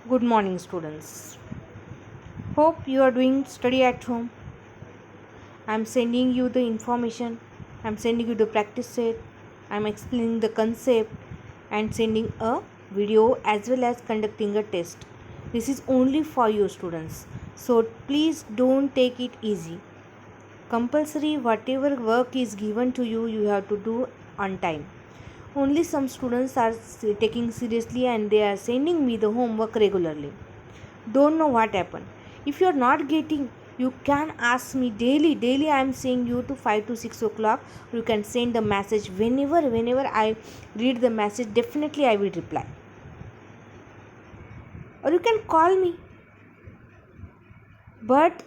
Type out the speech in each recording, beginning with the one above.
Good morning, students. Hope you are doing study at home. I'm sending you the information. I'm sending you the practice set. I'm explaining the concept and sending a video as well as conducting a test. This is only for you students. So please don't take it easy. Compulsory whatever work is given to you, you have to do on time. Only some students are taking seriously and they are sending me the homework regularly. Don't know what happened. If you are not getting, you can ask me daily. I am saying you to 5 to 6 o'clock. You can send the message whenever I read the message. Definitely I will reply, or you can call me. But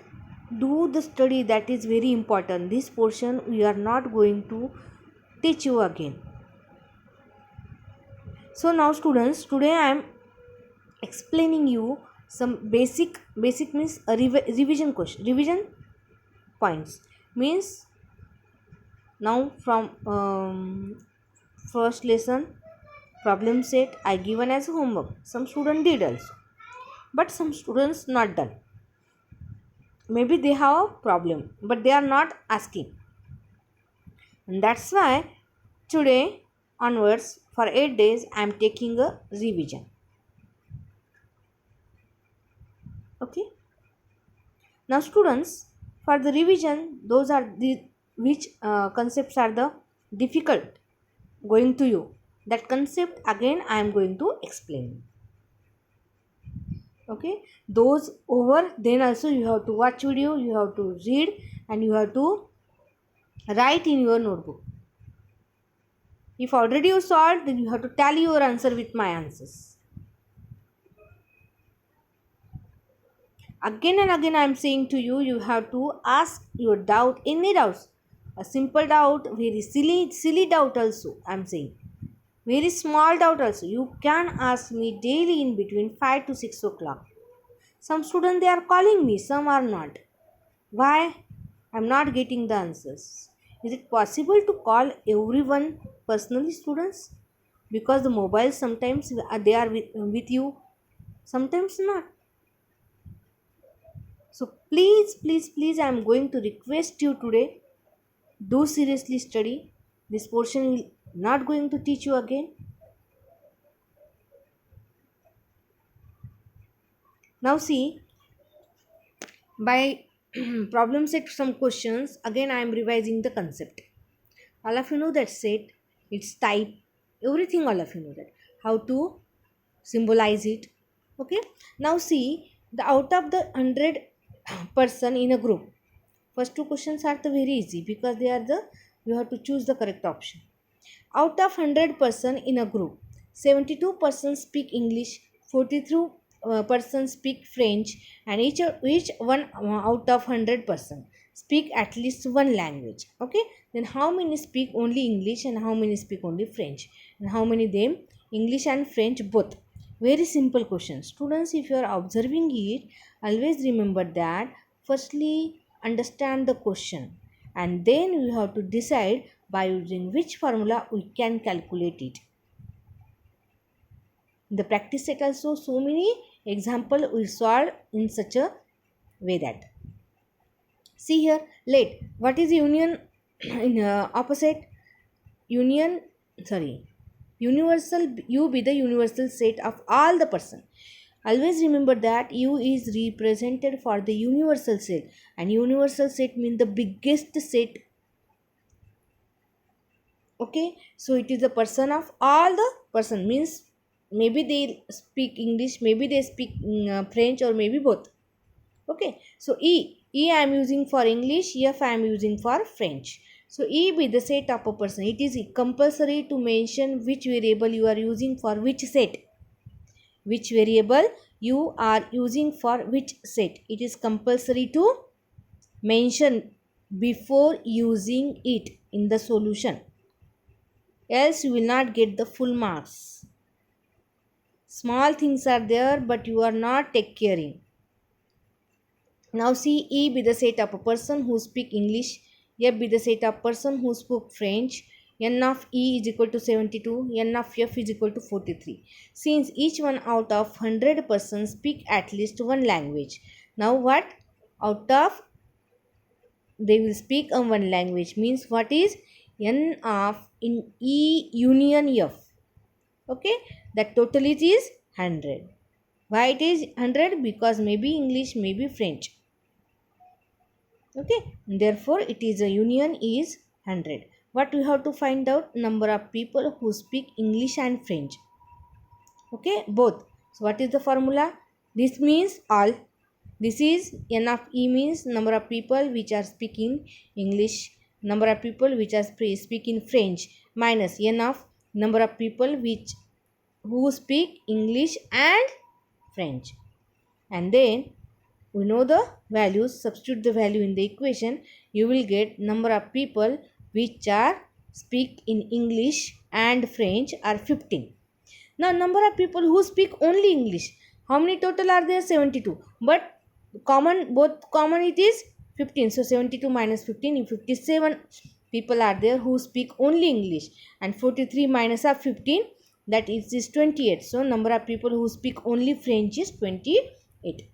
do the study, that is very important. This portion we are not going to teach you again. So now students, today I am explaining you some basic means a revision question, revision points means. Now from first lesson problem set I given as homework. Some student did also, but some students not done. Maybe they have a problem, but they are not asking, and that's why today onwards for 8 days I am taking a revision. Okay. Now students, for the revision, those are the which concepts are the difficult going to you. That concept again I am going to explain. Okay, those over, then also you have to watch video, you have to read, and you have to write in your notebook. If already you solved, then you have to tally your answer with my answers. Again and again I am saying to you, you have to ask your doubt, any doubts, a simple doubt, very silly doubt also I am saying, very small doubt also you can ask me daily in between 5 to 6 o'clock. Some students they are calling me, some are not. Why? I'm not getting the answers. Is it possible to call everyone personally, students? Because the mobile sometimes they are with you, sometimes not. So please, I am going to request you today. Do seriously study. This portion will not going to teach you again. Now see, by problem set some questions, again I am revising the concept. All of you know that set, its type, everything all of you know that. How to symbolize it. Okay. Now see, the out of the 100 person in a group, first two questions are the very easy because they are the, you have to choose the correct option. Out of 100 person in a group, 72 persons speak English, 43 persons speak French, and each one out of 100 person speak at least one language. Okay, then how many speak only English and how many speak only French, and how many them English and French both? Very simple question, students. If you are observing it, always remember that firstly understand the question, and then we have to decide by using which formula we can calculate it. In the practice set also, so many example we solve in such a way that, see here, let what is union in opposite union, sorry, universal, u be the universal set of all the person. Always remember that u is represented for the universal set, and universal set means the biggest set. Okay, so it is the person of all the person, means maybe they speak English, maybe they speak French, or maybe both. Okay, so e I am using for English, f I am using for French. So e be the set of a person. It is compulsory to mention which variable you are using for which set, which variable you are using for which set. It is compulsory to mention before using it in the solution, else you will not get the full marks. Small things are there, but you are not take caring. Now see, E be the set of a person who speak English, F be the set of person who spoke French, N of E is equal to 72, N of F is equal to 43. Since each one out of 100 persons speak at least one language. Now what? Out of they will speak one language means what is N of in E union F. Okay, that total is 100. Why it is 100? Because maybe English, maybe French. Okay, therefore it is a union is 100. What we have to find out? Number of people who speak English and French. Okay, both. So what is the formula? This means all. This is N of E means number of people which are speaking English, number of people which are speaking French, minus N of number of people which who speak English and French. And then we know the values, substitute the value in the equation, you will get number of people which are speak in English and French are 15. Now number of people who speak only English, how many total are there? 72, but common, both common it is 15. So 72 minus 15, 57 people are there who speak only English, and 43 minus of 15, that is 28. So number of people who speak only French is 28.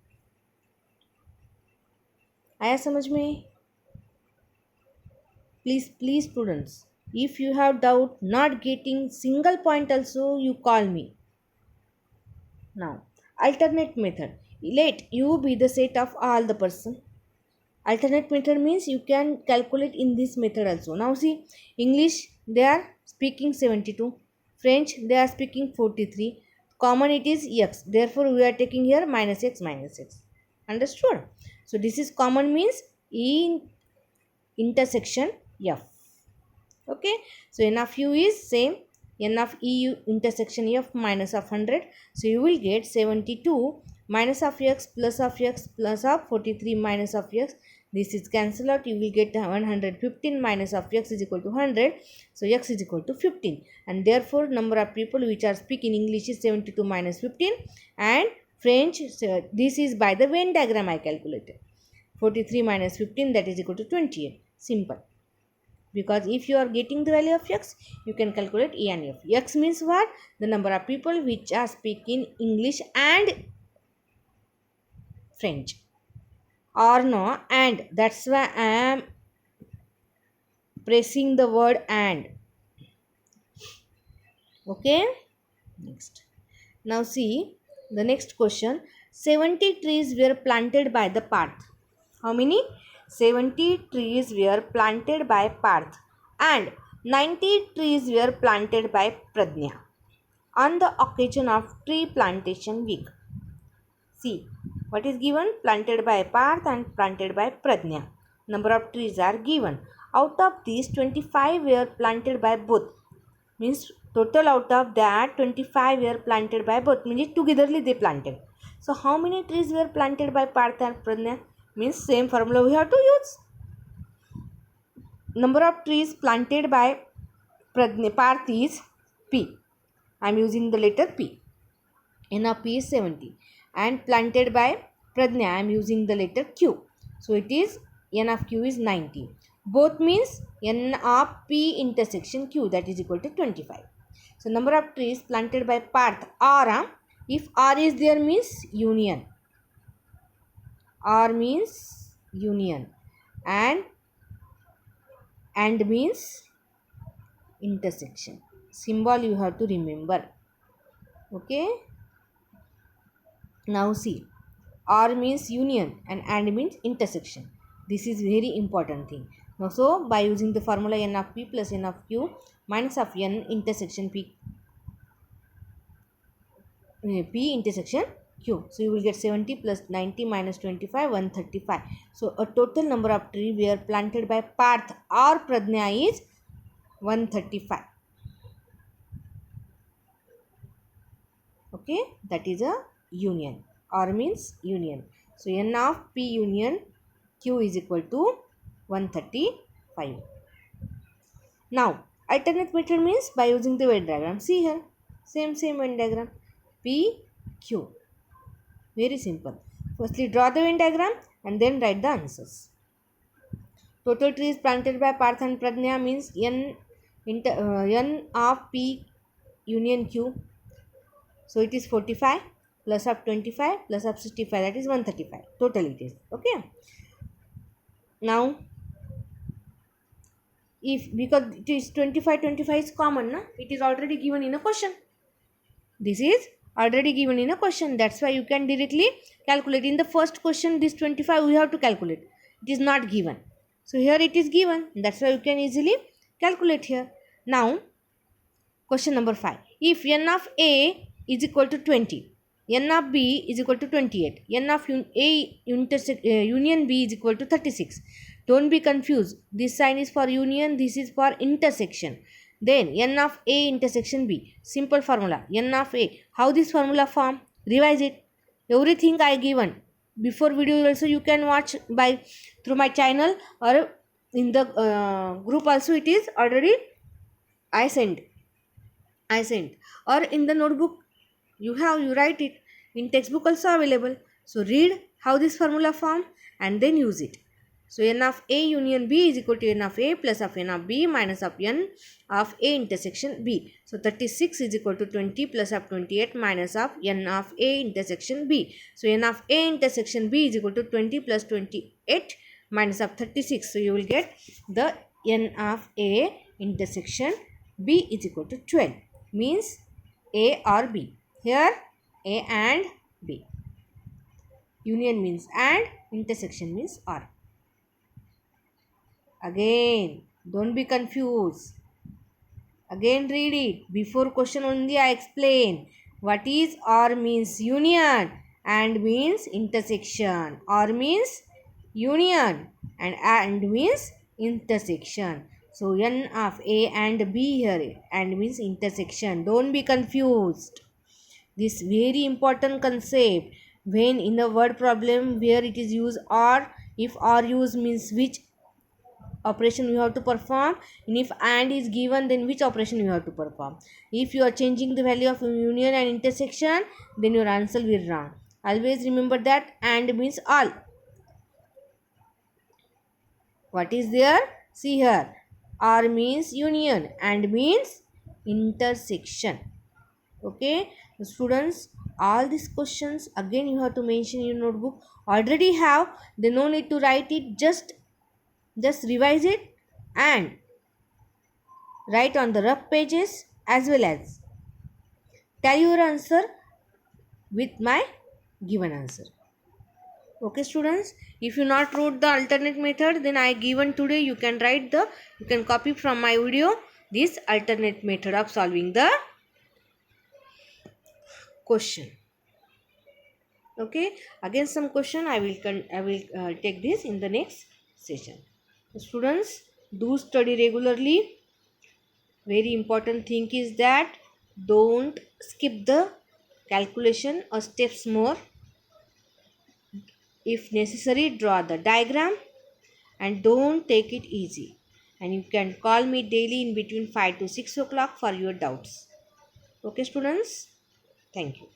आया समझ में? Please students, if you have doubt not getting single point also, you call me. Now alternate method, let U be the set of all the person. Alternate method means you can calculate in this method also. Now see, English they are speaking 72, French they are speaking 43, common it is x, therefore we are taking here minus x minus x. Understood? So this is common means in intersection F. Okay, so N of U is same, N of EU intersection F minus of 100. So you will get 72 minus of x plus of 43 minus of x. This is cancel out, you will get 115 minus of x is equal to 100. So x is equal to 15, and therefore number of people which are speaking English is 72 minus 15, and French, so this is by the Venn diagram I calculated. 43 minus 15, that is equal to 28. Simple. Because if you are getting the value of x, you can calculate E and F. X means what? The number of people which are speaking English and French. Or no, and. That's why I am pressing the word and. Okay. Next. Now see the next question. 70 trees were planted by the Parth. How many? 70 trees were planted by Parth and 90 trees were planted by Pradnya on the occasion of tree plantation week. See what is given? Planted by Parth and planted by Pradnya. Number of trees are given. Out of these 25 were planted by both. Means total out of that 25 were planted by both, means togetherly they planted. So how many trees were planted by Parth and Pradnya? Means same formula we have to use. Number of trees planted by Parth is P. I am using the letter P. N of P is 70. And planted by Pradnya I am using the letter Q. So it is N of Q is 90. Both means N of P intersection Q, that is equal to 25. So number of trees planted by Parth R. If R is there means union. R means union, and means intersection. Symbol you have to remember. Okay. Now see, R means union and means intersection. This is very important thing. Now so by using the formula N of P plus N of Q minus of N intersection P intersection Q. So you will get 70 plus 90 minus 25, 135. So a total number of trees were planted by Parth or Pradnya is 135. Okay, that is a union. R means union. So N of P union Q is equal to 135. Now alternate method means by using the Venn diagram. See here, same Venn diagram. P Q. Very simple. Firstly draw the Venn diagram and then write the answers. Total trees planted by Parth and Pradnya means N N of P union Q. So it is 45 plus of 25 plus of 65, that is 135. Total it is. Okay. Now if because it is 25 is common, na? It is already given in a question. This is already given in a question. That's why you can directly calculate. In the first question, this 25 we have to calculate. It is not given. So here it is given. That's why you can easily calculate here. Now, question number 5. If n of A is equal to 20, n of B is equal to 28, n of union B is equal to 36. Don't be confused. This sign is for union, this is for intersection. Then n of A intersection B. Simple formula. N of A. How this formula form? Revise it. Everything I given. Before video also you can watch by through my channel, or in the group also it is already I sent. Or in the notebook you write it. In textbook also available. So read how this formula form and then use it. So n of A union B is equal to n of A plus of n of B minus of n of A intersection B. So 36 is equal to 20 plus of 28 minus of n of A intersection B. So n of A intersection B is equal to 20 plus 28 minus of 36. So you will get the n of A intersection B is equal to 12. Means A or B. Here A and B. Union means and, intersection means or. Again, don't be confused. Again read it. Before question only I explain. What is or means union and means intersection. Or means union and means intersection. So n of A and B here and means intersection. Don't be confused. This very important concept when in the word problem where it is used or, if or use means which operation you have to perform, and if and is given then which operation you have to perform. If you are changing the value of union and intersection, then your answer will wrong. Always remember that and means all. What is there? See here. Or means union and means intersection. Okay, students, all these questions again you have to mention in your notebook. Already have, then no need to write it. Just revise it and write on the rough pages, as well as tell your answer with my given answer. Okay students, if you not wrote the alternate method, then I given today, you can copy from my video this alternate method of solving the question. Okay, again some question I will take this in the next session. Students, do study regularly. Very important thing is that don't skip the calculation or steps more. If necessary, draw the diagram and don't take it easy. And you can call me daily in between 5 to 6 o'clock for your doubts. Okay students, thank you.